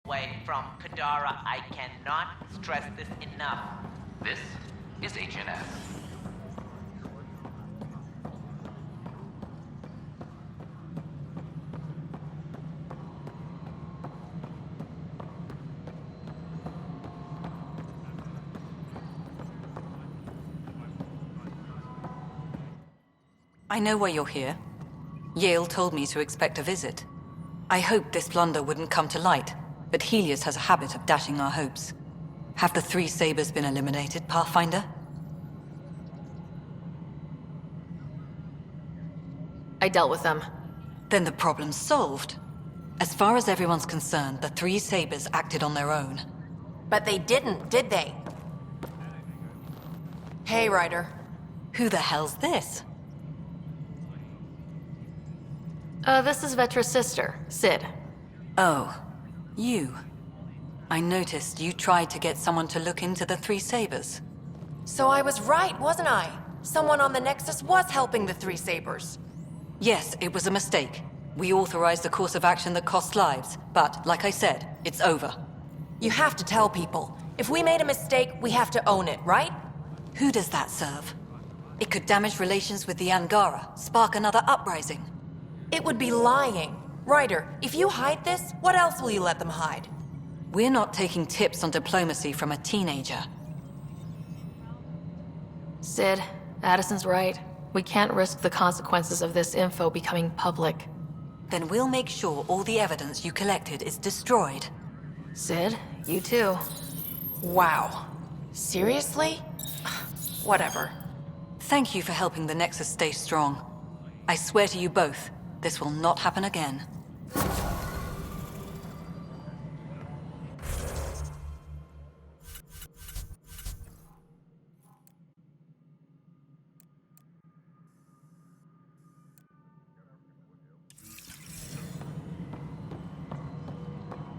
away from Kadara. I cannot stress this enough. This is HNS. I know why you're here. Yale told me to expect a visit. I hoped this blunder wouldn't come to light, but Helios has a habit of dashing our hopes. Have the three Sabers been eliminated, Pathfinder? I dealt with them. Then the problem's solved. As far as everyone's concerned, the three Sabers acted on their own. But they didn't, did they? Hey, Ryder. Who the hell's this? This is Vetra's sister, Sid. Oh, you. I noticed you tried to get someone to look into the three Sabers. So I was right, wasn't I? Someone on the Nexus was helping the three Sabers. Yes, it was a mistake. We authorized a course of action that cost lives, but, like I said, it's over. You have to tell people. If we made a mistake, we have to own it, right? Who does that serve? It could damage relations with the Angara, spark another uprising. It would be lying. Ryder, if you hide this, what else will you let them hide? We're not taking tips on diplomacy from a teenager. Sid, Addison's right. We can't risk the consequences of this info becoming public. Then we'll make sure all the evidence you collected is destroyed. Sid, you too. Wow. Seriously? Whatever. Thank you for helping the Nexus stay strong. I swear to you both, this will not happen again.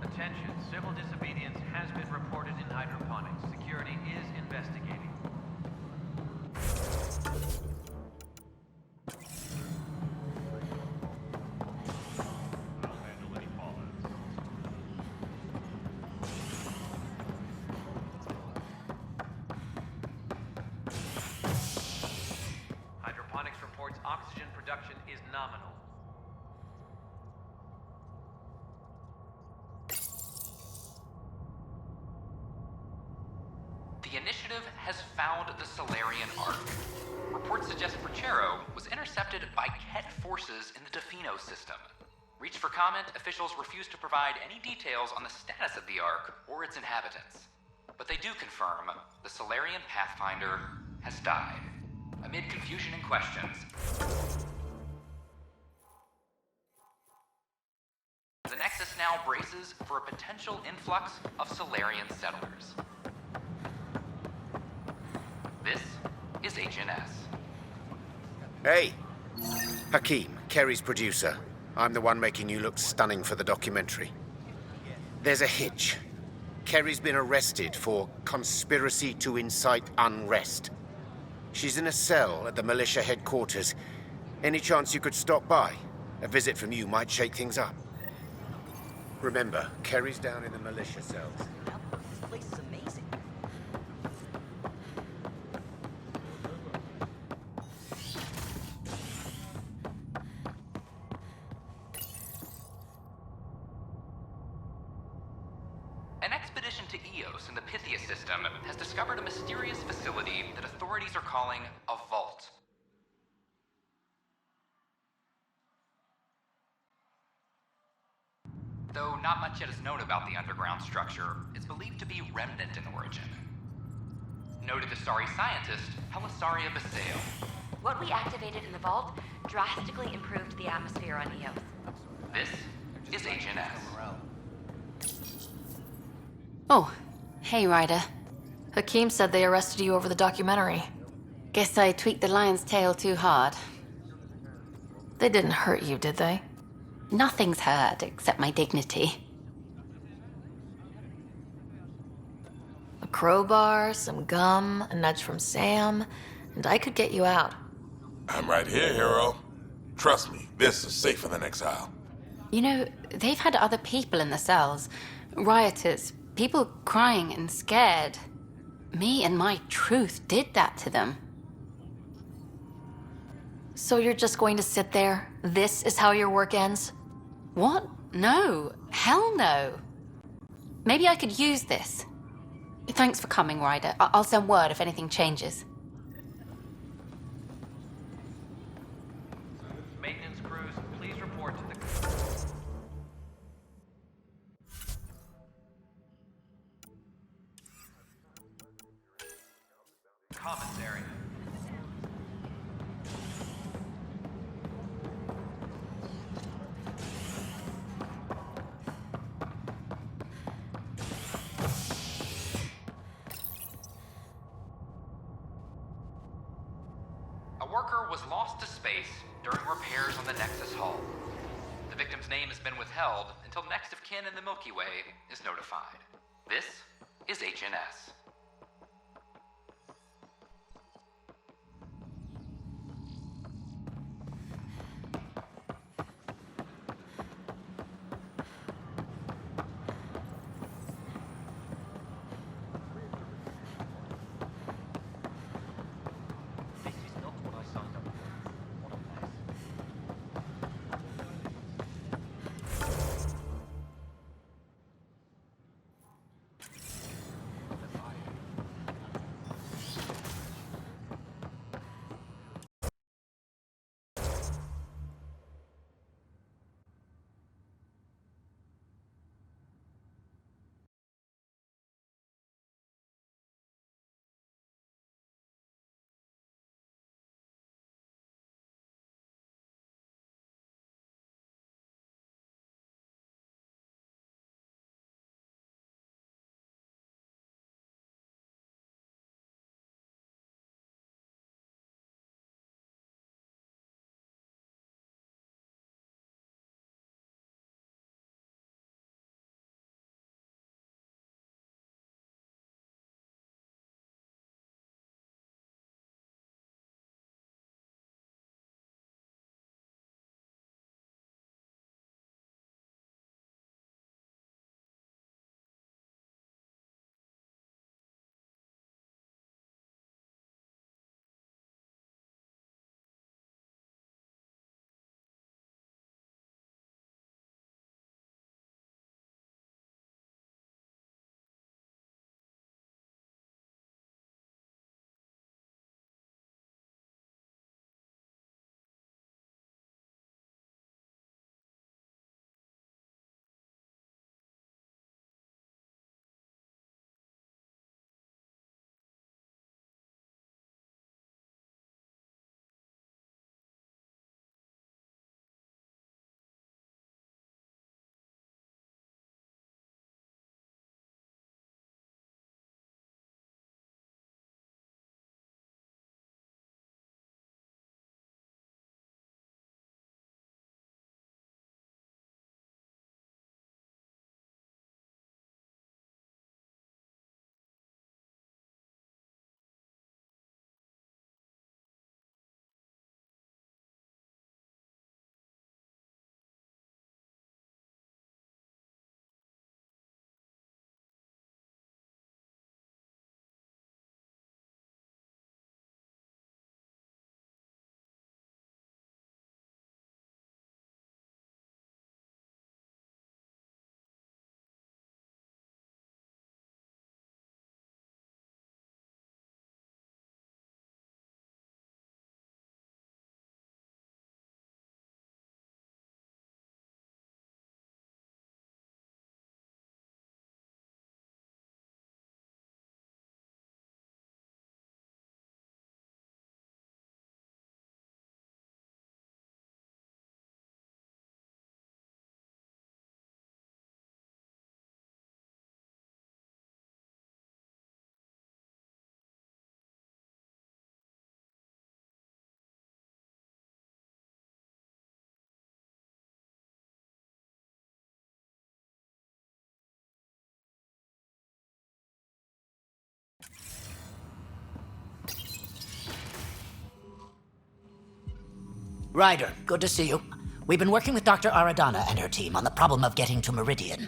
Attention, civil disobedience has been reported in hydroponics. Security is investigating. Hydroponics reports oxygen production is nominal. The initiative has found the Solarian Ark. Reports suggest Perchero was intercepted by Ket forces in the Defino system. Reached for comment, officials refuse to provide any details on the status of the Ark or its inhabitants. But they do confirm the Solarian Pathfinder has died. Amid confusion and questions, the Nexus now braces for a potential influx of Solarian settlers. This is HNS. Hey! Hakeem, Kerry's producer. I'm the one making you look stunning for the documentary. There's a hitch. Kerry's been arrested for conspiracy to incite unrest. She's in a cell at the militia headquarters. Any chance you could stop by? A visit from you might shake things up. Remember, Kerry's down in the militia cells. This place is amazing. An expedition to Eos in the Pythia system has discovered a mysterious facility that authorities are calling a vault. Though not much yet is known about the underground structure, it's believed to be remnant in origin. Noted Asari scientist, Helisaria Basale. What we activated in the vault drastically improved the atmosphere on Eos. This is HNS. Oh, hey, Ryder. Hakeem said they arrested you over the documentary. Guess I tweaked the lion's tail too hard. They didn't hurt you, did they? Nothing's hurt except my dignity. A crowbar, some gum, a nudge from Sam, and I could get you out. I'm right here, hero. Trust me, this is safer than exile. You know, they've had other people in the cells. Rioters, people crying and scared. Me and my truth did that to them. So you're just going to sit there? This is how your work ends? What? No. Hell no. Maybe I could use this. Thanks for coming, Ryder. I'll send word if anything changes. Maintenance crews, please report to the commissary. A worker was lost to space during repairs on the Nexus hull. The victim's name has been withheld until next of kin in the Milky Way is notified. This is HNS. This is not what I signed up for. What a mess. Ryder, good to see you. We've been working with Dr. Aradana and her team on the problem of getting to Meridian.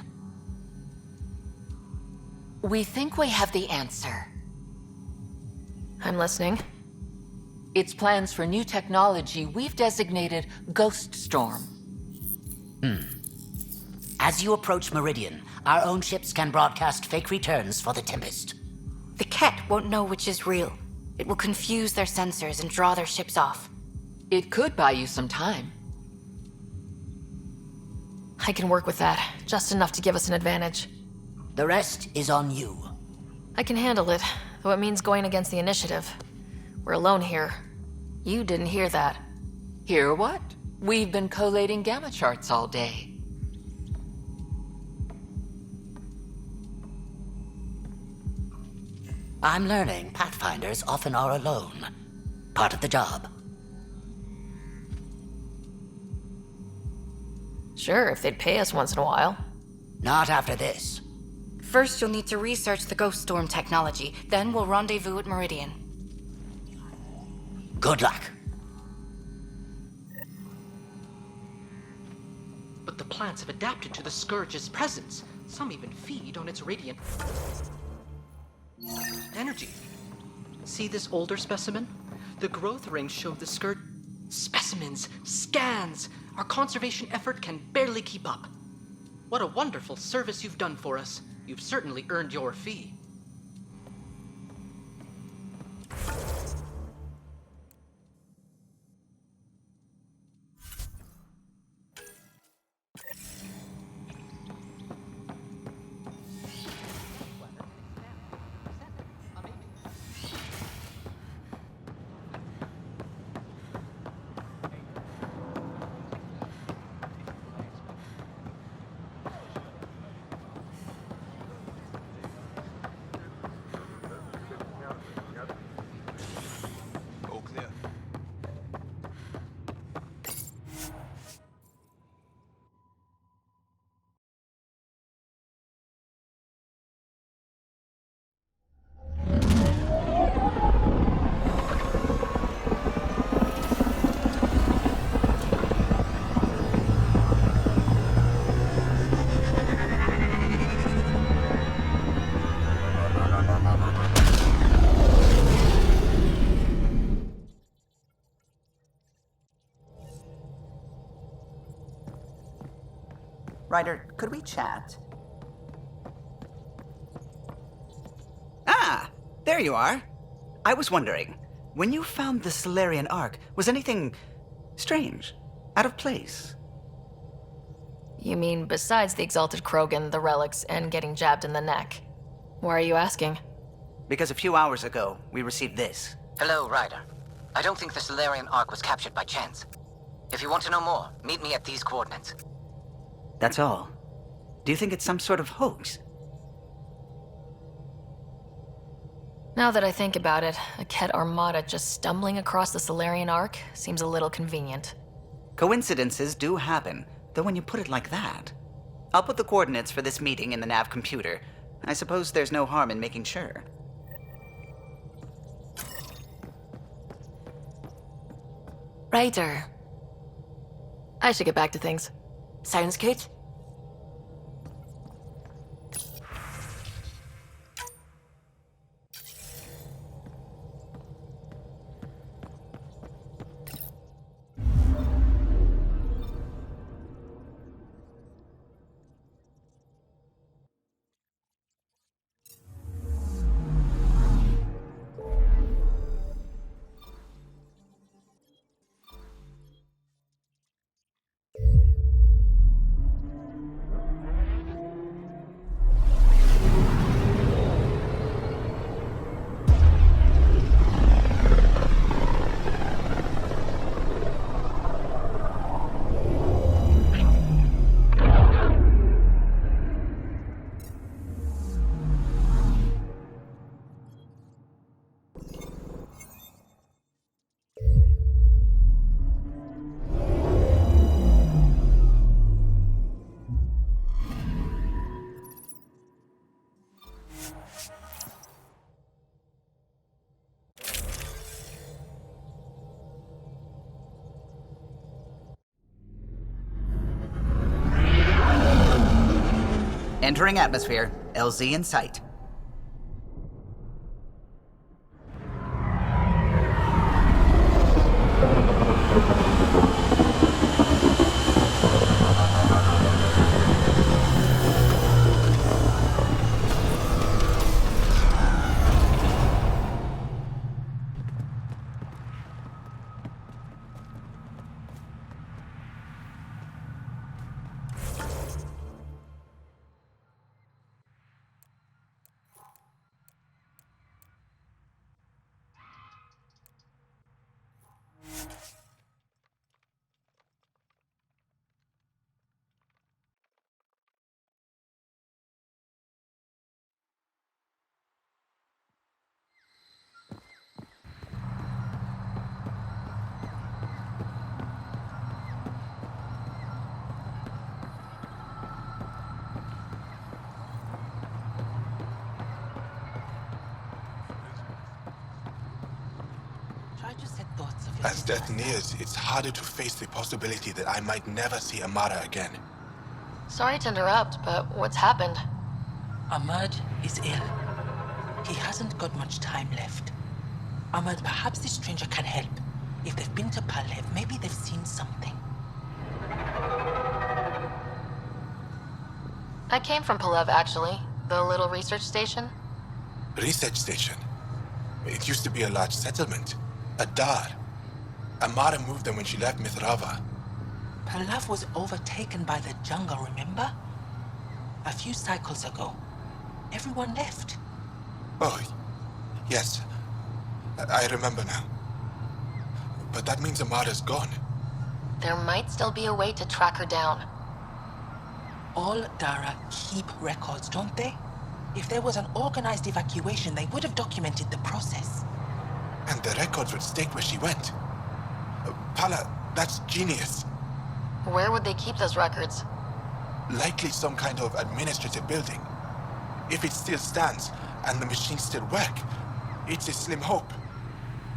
We think we have the answer. I'm listening. It's plans for new technology we've designated Ghost Storm. As you approach Meridian, our own ships can broadcast fake returns for the Tempest. The Ket won't know which is real. It will confuse their sensors and draw their ships off. It could buy you some time. I can work with that, just enough to give us an advantage. The rest is on you. I can handle it, though it means going against the initiative. We're alone here. You didn't hear that. Hear what? We've been collating gamma charts all day. I'm learning Pathfinders often are alone. Part of the job. Sure, if they'd pay us once in a while. Not after this. First, you'll need to research the Ghost Storm technology. Then we'll rendezvous at Meridian. Good luck. But the plants have adapted to the Scourge's presence. Some even feed on its radiant energy. See this older specimen? The growth rings show the Scourge... Specimens! Scans! Our conservation effort can barely keep up. What a wonderful service you've done for us. You've certainly earned your fee. Ryder, could we chat? Ah, there you are. I was wondering, when you found the Solarian Ark, was anything strange, out of place? You mean besides the Exalted Krogan, the relics, and getting jabbed in the neck? Why are you asking? Because a few hours ago, we received this. Hello, Ryder. I don't think the Solarian Ark was captured by chance. If you want to know more, meet me at these coordinates. That's all. Do you think it's some sort of hoax? Now that I think about it, a Ket armada just stumbling across the Solarian Ark seems a little convenient. Coincidences do happen, though when you put it like that. I'll put the coordinates for this meeting in the nav computer. I suppose there's no harm in making sure. Ryder. I should get back to things. Sounds good. Entering atmosphere. LZ in sight. As death nears, it's harder to face the possibility that I might never see Amara again. Sorry to interrupt, but what's happened? Ahmad is ill. He hasn't got much time left. Ahmad, perhaps this stranger can help. If they've been to Palev, maybe they've seen something. I came from Palev, actually. The little research station. Research station? It used to be a large settlement. A dar. Amara moved them when she left Mithrava. Palev was overtaken by the jungle, remember? A few cycles ago. Everyone left. Oh, yes. I remember now. But that means Amara's gone. There might still be a way to track her down. All Dara keep records, don't they? If there was an organized evacuation, they would have documented the process. And the records would state where she went. Pala, that's genius. Where would they keep those records? Likely some kind of administrative building. If it still stands, and the machines still work, it's a slim hope.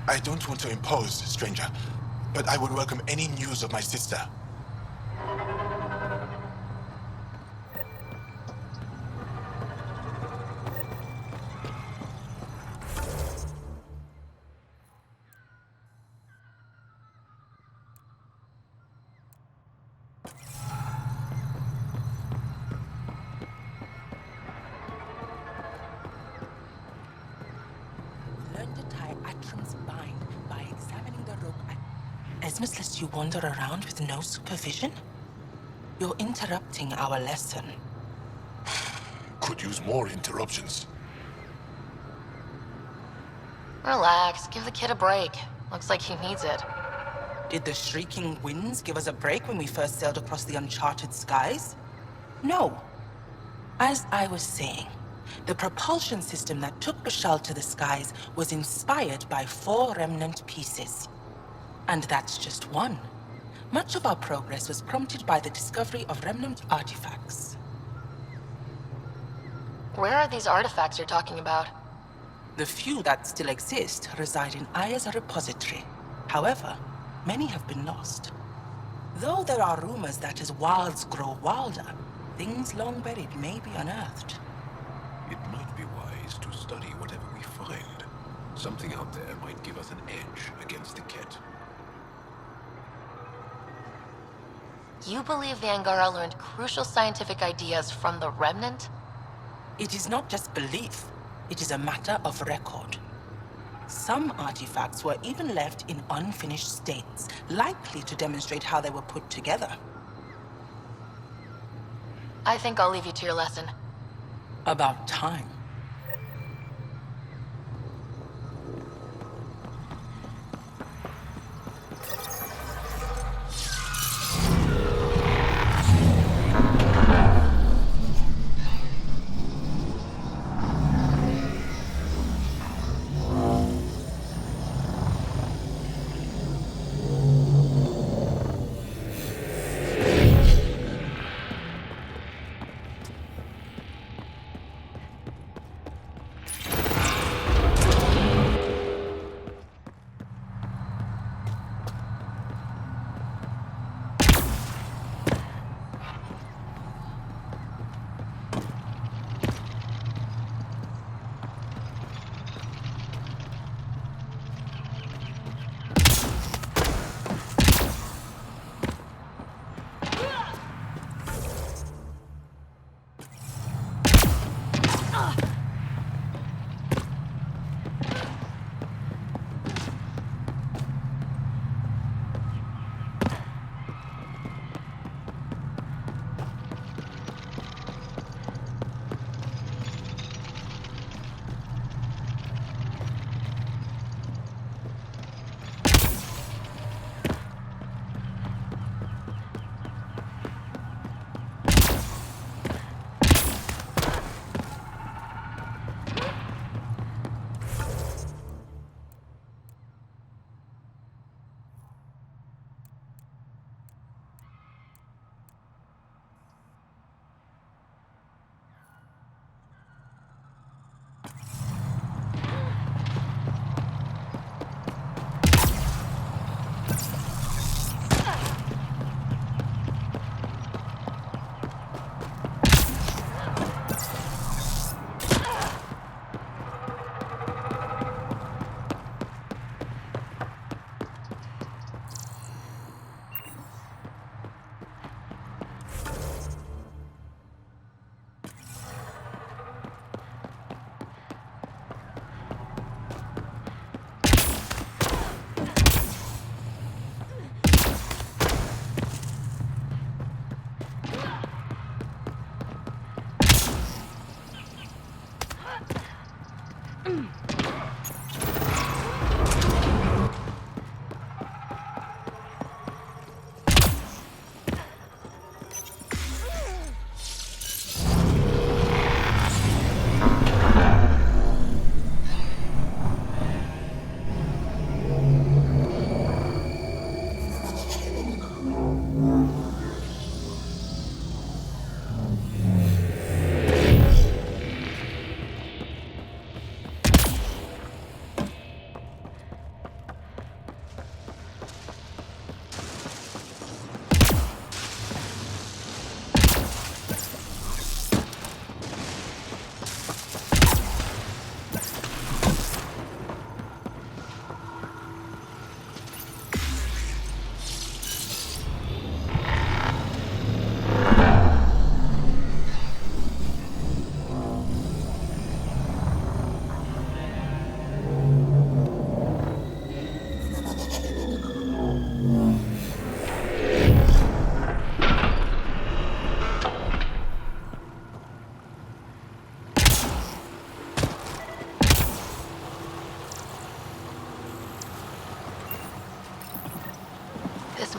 I don't want to impose, stranger, but I would welcome any news of my sister. Esmus lets you wander around with no supervision? You're interrupting our lesson. Could use more interruptions. Relax, give the kid a break. Looks like he needs it. Did the shrieking winds give us a break when we first sailed across the uncharted skies? No. As I was saying, the propulsion system that took Bashal to the skies was inspired by 4 remnant pieces. And that's just one. Much of our progress was prompted by the discovery of remnant artifacts. Where are these artifacts you're talking about? The few that still exist reside in Aya's repository. However, many have been lost. Though there are rumors that as wilds grow wilder, things long buried may be unearthed. It might be wise to study whatever we find. Something out there might give us an edge against the Ket. You believe the Angara learned crucial scientific ideas from the Remnant? It is not just belief. It is a matter of record. Some artifacts were even left in unfinished states, likely to demonstrate how they were put together. I think I'll leave you to your lesson. About time.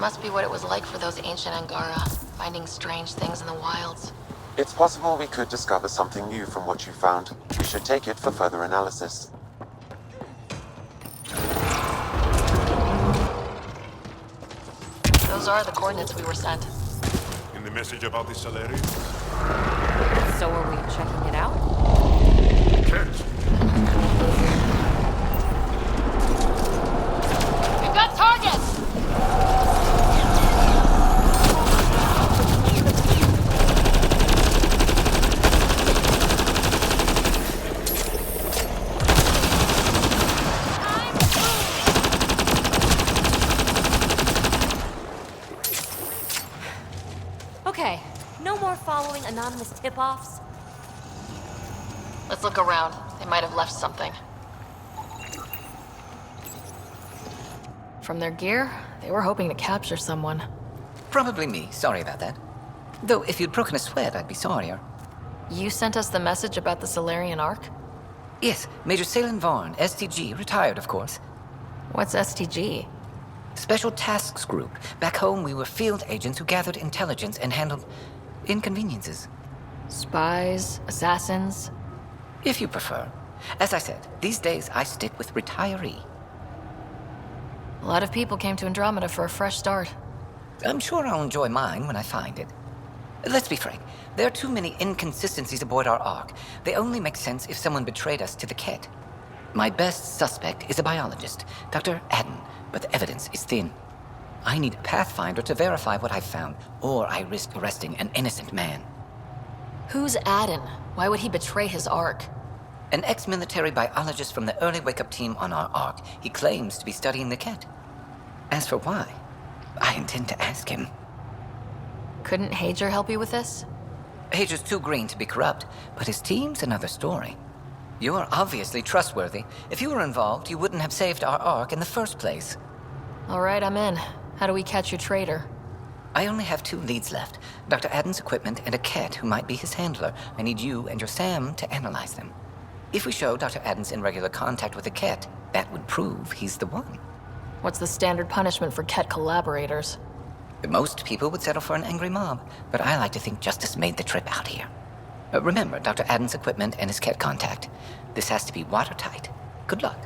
must be what it was like for those ancient Angara, finding strange things in the wilds. It's possible we could discover something new from what you found. We should take it for further analysis. Those are the coordinates we were sent. In the message about the Salarian? So are we checking it out? We've got targets! Okay, no more following anonymous tip-offs. Let's look around. They might have left something. From their gear, they were hoping to capture someone. Probably me. Sorry about that. Though if you'd broken a sweat, I'd be sorrier. You sent us the message about the Solarian Ark? Yes, Major Salin Vaughn, STG, retired, of course. What's STG? Special Tasks Group. Back home, we were field agents who gathered intelligence and handled inconveniences. Spies, assassins? If you prefer. As I said, these days I stick with retiree. A lot of people came to Andromeda for a fresh start. I'm sure I'll enjoy mine when I find it. Let's be frank, there are too many inconsistencies aboard our Ark. They only make sense if someone betrayed us to the Ket. My best suspect is a biologist, Dr. Adden, but the evidence is thin. I need a Pathfinder to verify what I've found, or I risk arresting an innocent man. Who's Adden? Why would he betray his Ark? An ex-military biologist from the early wake-up team on our Ark. He claims to be studying the Ket. As for why, I intend to ask him. Couldn't Hager help you with this? Hager's too green to be corrupt, but his team's another story. You're obviously trustworthy. If you were involved, you wouldn't have saved our Ark in the first place. All right, I'm in. How do we catch your traitor? I only have 2 leads left. Dr. Adden's equipment and a Ket who might be his handler. I need you and your Sam to analyze them. If we show Dr. Adden's in regular contact with the Ket, that would prove he's the one. What's the standard punishment for Ket collaborators? Most people would settle for an angry mob, but I like to think justice made the trip out here. Remember Dr. Adden's equipment and his Ket contact. This has to be watertight. Good luck.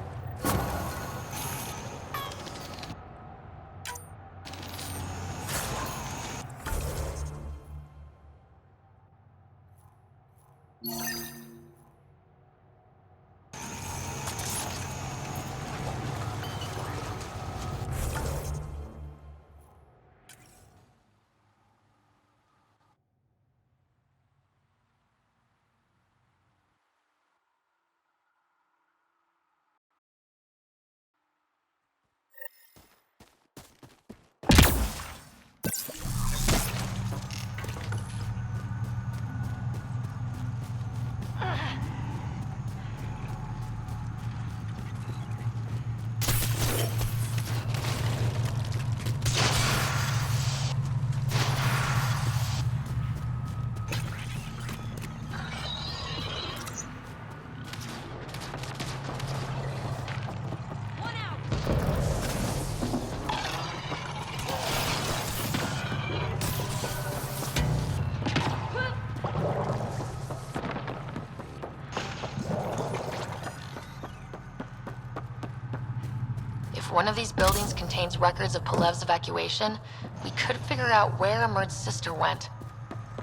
If one of these buildings contains records of Palev's evacuation, we could figure out where Emert's sister went.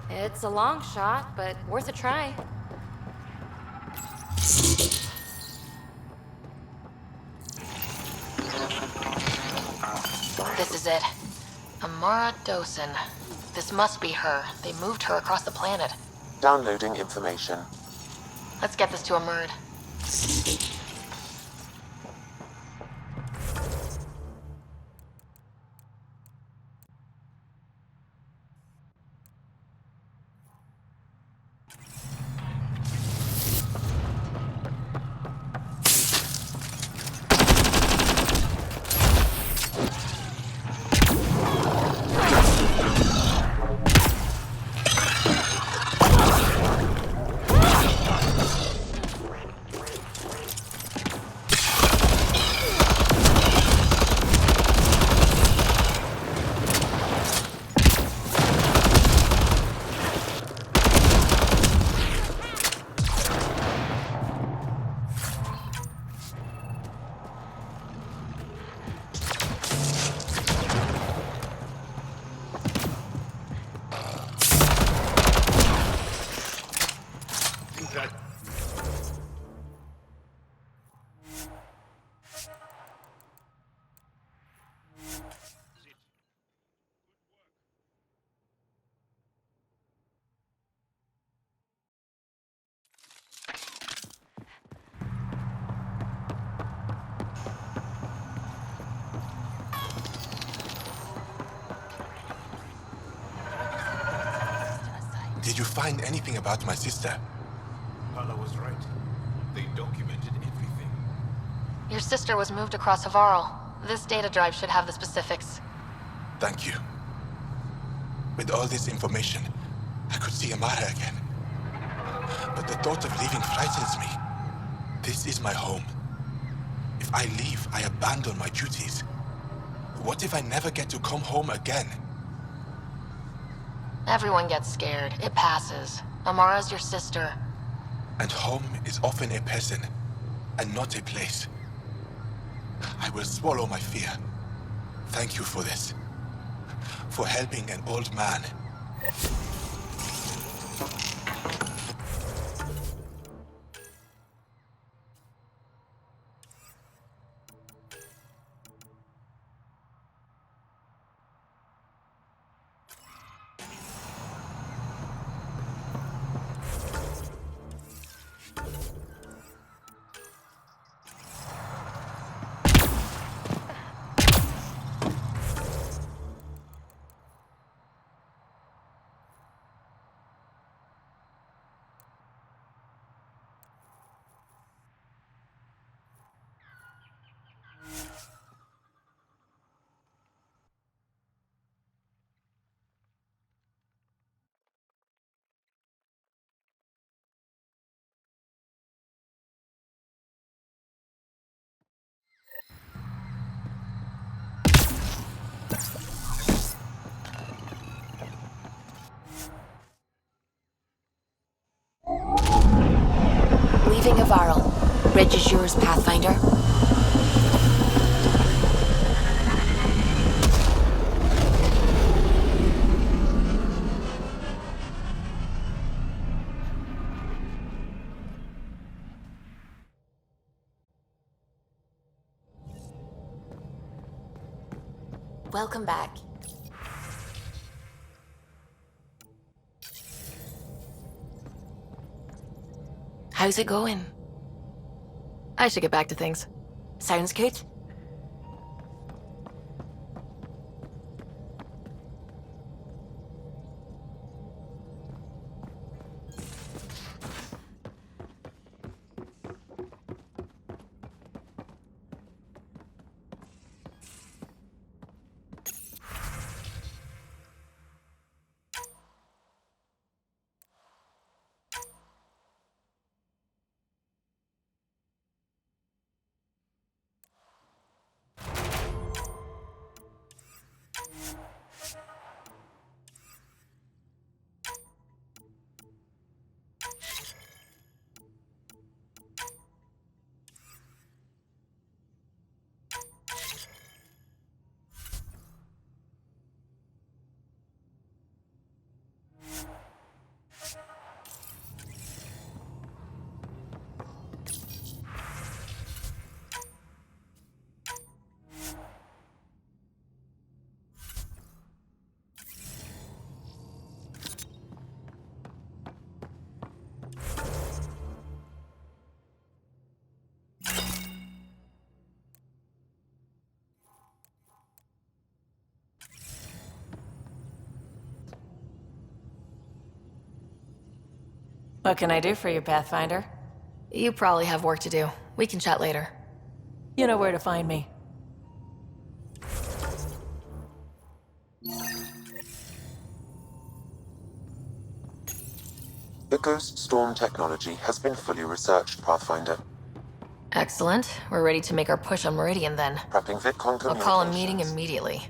It's a long shot, but worth a try. This is it. Amara Dosen. This must be her. They moved her across the planet. Downloading information. Let's get this to Emert. Did you find anything about my sister? Hala was right. They documented everything. Your sister was moved across Havarl. This data drive should have the specifics. Thank you. With all this information, I could see Amara again. But the thought of leaving frightens me. This is my home. If I leave, I abandon my duties. What if I never get to come home again? Everyone gets scared. It passes. Amara's your sister. And home is often a person, and not a place. I will swallow my fear. Thank you for this. For helping an old man. Leaving Havarl. Bridge is yours, Pathfinder. Welcome back. How's it going? I should get back to things. Sounds good. What can I do for you, Pathfinder? You probably have work to do. We can chat later. You know where to find me. The Ghost Storm technology has been fully researched, Pathfinder. Excellent. We're ready to make our push on Meridian then. Prepping VidCon I'll call a communications. meeting immediately.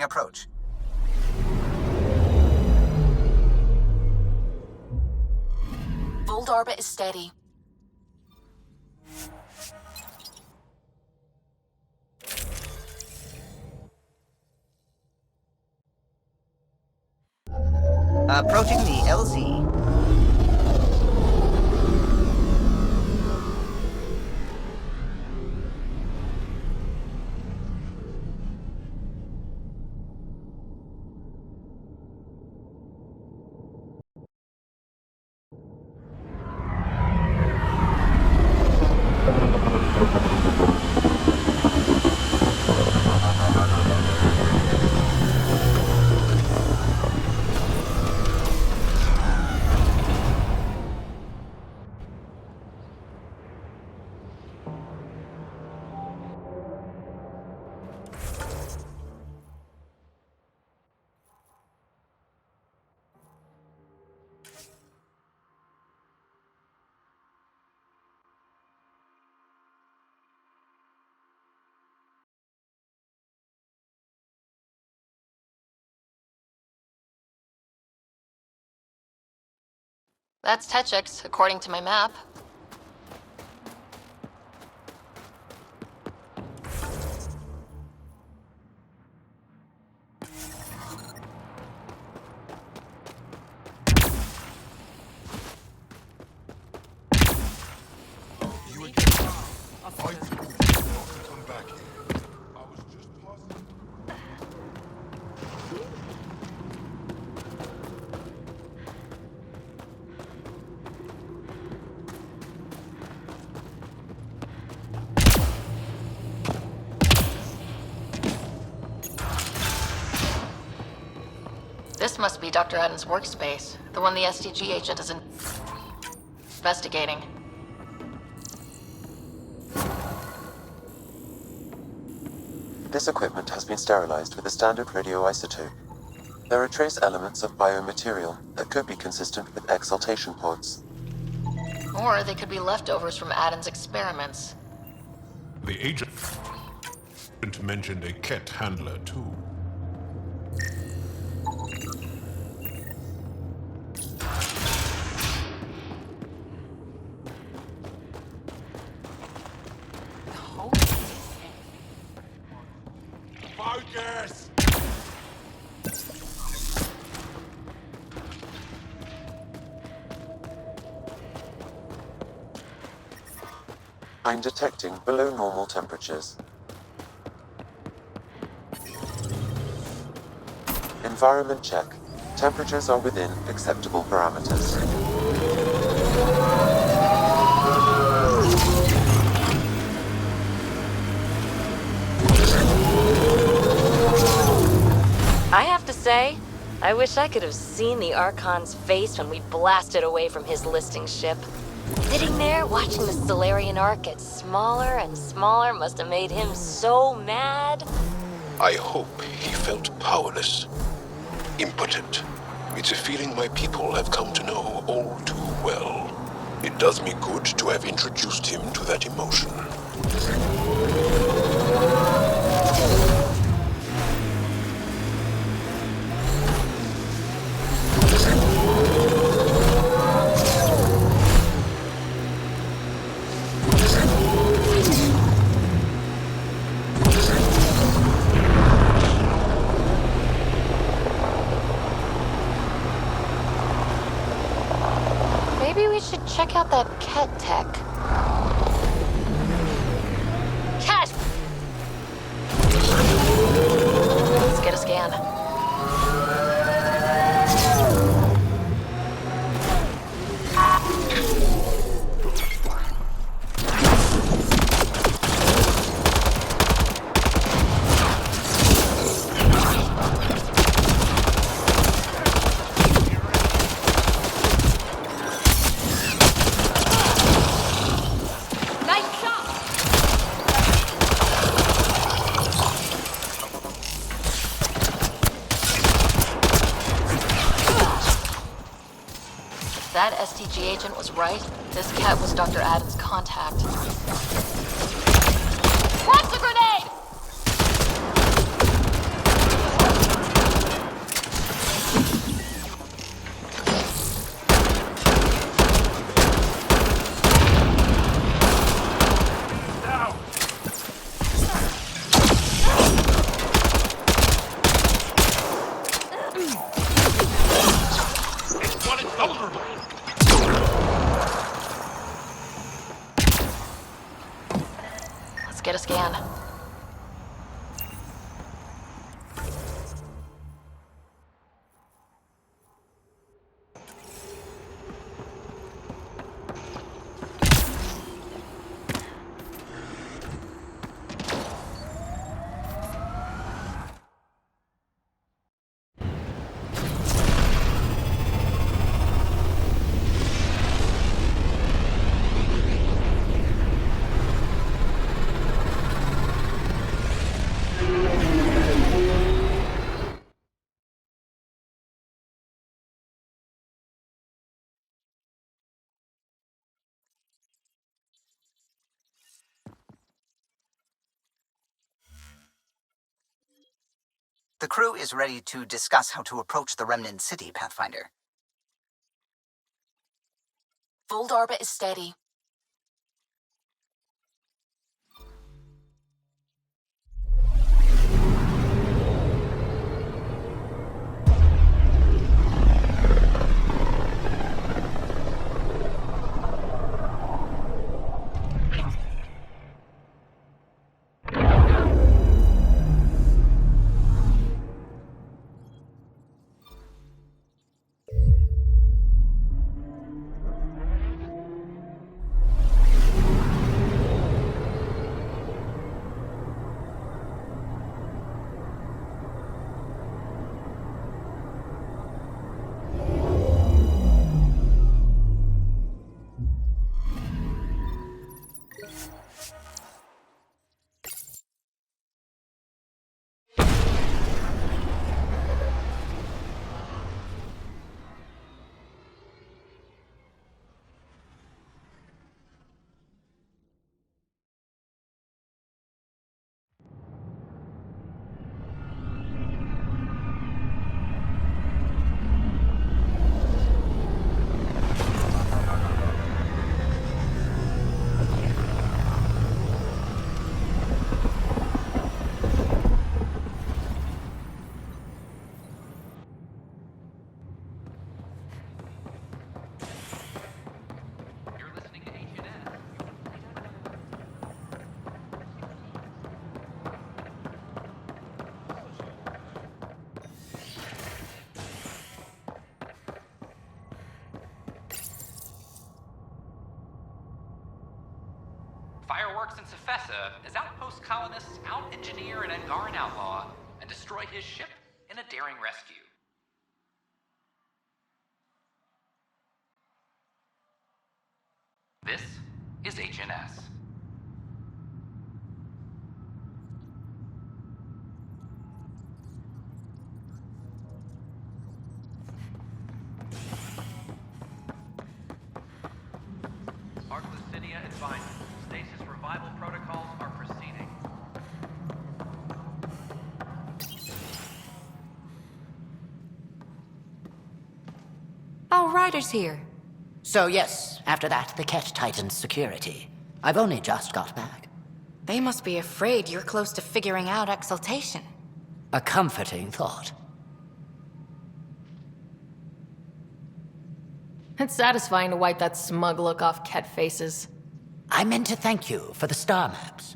approach. Old orbit is steady. Approaching the LZ. That's Techix, according to my map. This must be Dr. Adams' workspace, the one the SDG agent is investigating. This equipment has been sterilized with a standard radioisotope. There are trace elements of biomaterial that could be consistent with exaltation pods. Or they could be leftovers from Adam's experiments. The agent mentioned a Ket handler, too. Focus! I'm detecting below normal temperatures. Environment check. Temperatures are within acceptable parameters. I have to say, I wish I could have seen the Archon's face when we blasted away from his listing ship. Sitting there watching the Solarian Ark get smaller and smaller must have made him so mad. I hope he felt powerless, impotent. It's a feeling my people have come to know all too well. It does me good to have introduced him to that emotion. Maybe we should check out that Ket tech. Ket! Let's get a scan. That STG agent was right. This cat was Dr. Adams' contact. Launch the grenade! get a scan. The crew is ready to discuss how to approach the Remnant City, Pathfinder. Fold orbit is steady. Fireworks in Cephessa as outpost colonists out-engineer an Angaran outlaw and destroy his ship in a daring rescue. This is HNS. Arclucinia advises. Stasis revival protocols are proceeding. Oh, Ryder's here. So yes, after that, the Ket tightened security. I've only just got back. They must be afraid you're close to figuring out exaltation. A comforting thought. It's satisfying to wipe that smug look off Ket faces. I meant to thank you for the star maps.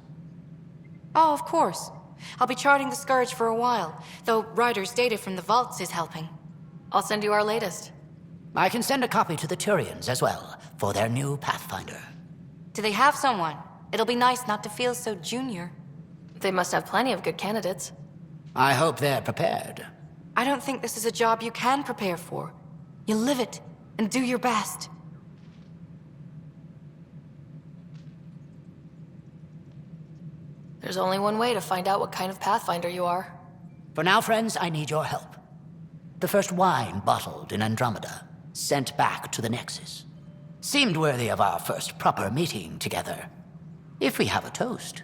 Oh, of course. I'll be charting the Scourge for a while, though Ryder's data from the vaults is helping. I'll send you our latest. I can send a copy to the Turians as well, for their new Pathfinder. Do they have someone? It'll be nice not to feel so junior. They must have plenty of good candidates. I hope they're prepared. I don't think this is a job you can prepare for. You live it, and do your best. There's only one way to find out what kind of Pathfinder you are. For now, friends, I need your help. The first wine bottled in Andromeda, sent back to the Nexus. Seemed worthy of our first proper meeting together. If we have a toast.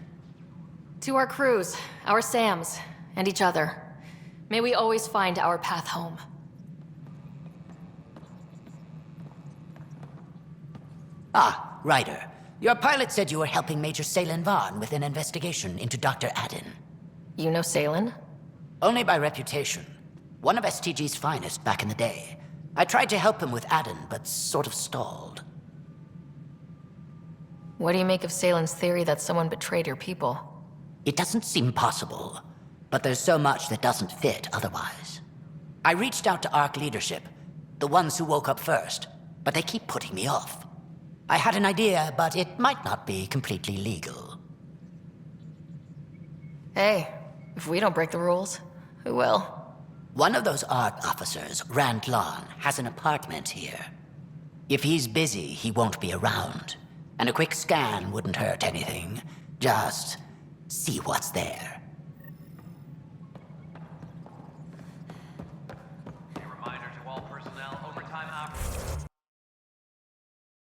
To our crews, our Sams, and each other. May we always find our path home. Ah, Ryder. Your pilot said you were helping Major Salen Vaughn with an investigation into Dr. Adden. You know Salen? Only by reputation. One of STG's finest back in the day. I tried to help him with Adden, but sort of stalled. What do you make of Salen's theory that someone betrayed your people? It doesn't seem possible, but there's so much that doesn't fit otherwise. I reached out to ARC leadership, the ones who woke up first, but they keep putting me off. I had an idea, but it might not be completely legal. Hey, if we don't break the rules, who will? One of those ARC officers, Rand Lon, has an apartment here. If he's busy, he won't be around. And a quick scan wouldn't hurt anything. Just see what's there. A reminder to all personnel, overtime hours.